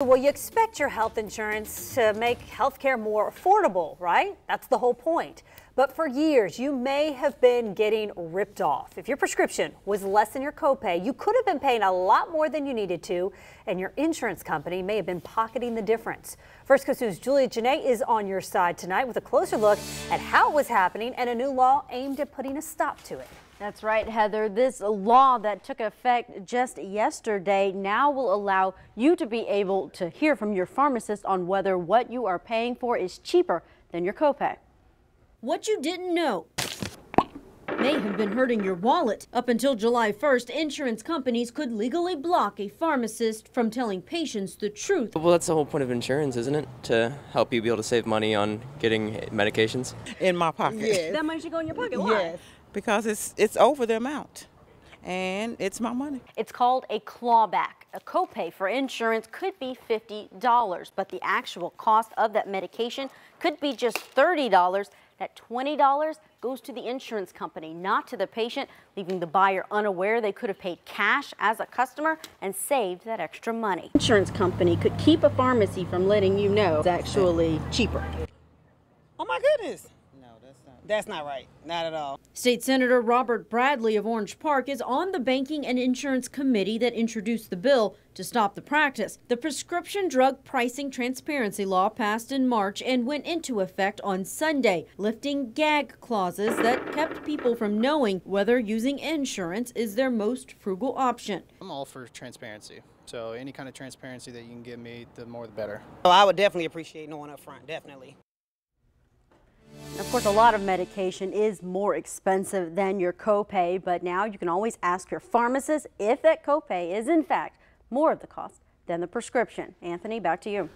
Well, you expect your health insurance to make healthcare more affordable, right? That's the whole point. But for years, you may have been getting ripped off. If your prescription was less than your copay, you could have been paying a lot more than you needed to, and your insurance company may have been pocketing the difference. First Coast News' Julia Janae is on your side tonight with a closer look at how it was happening and a new law aimed at putting a stop to it. That's right, Heather. This law that took effect just yesterday now will allow you to be able to hear from your pharmacist on whether what you are paying for is cheaper than your copay. What you didn't know may have been hurting your wallet. Up until July 1st, insurance companies could legally block a pharmacist from telling patients the truth. Well, that's the whole point of insurance, isn't it? To help you be able to save money on getting medications. In my pocket. Yes. That money should go in your pocket. Why? Yes. Because it's over the amount, and it's my money. It's called a clawback. A copay for insurance could be $50, but the actual cost of that medication could be just $30. That $20 goes to the insurance company, not to the patient, leaving the buyer unaware they could have paid cash as a customer and saved that extra money. Insurance company could keep a pharmacy from letting you know it's actually cheaper. Oh my goodness. No, that's not right. Not at all. State Senator Robert Bradley of Orange Park is on the Banking and Insurance Committee that introduced the bill to stop the practice. The Prescription Drug Pricing Transparency Law passed in March and went into effect on Sunday, lifting gag clauses that kept people from knowing whether using insurance is their most frugal option. I'm all for transparency. So any kind of transparency that you can give me, the more the better. Oh, I would definitely appreciate knowing up front, definitely. Of course, a lot of medication is more expensive than your copay, but now you can always ask your pharmacist if that copay is in fact more of the cost than the prescription. Anthony, back to you.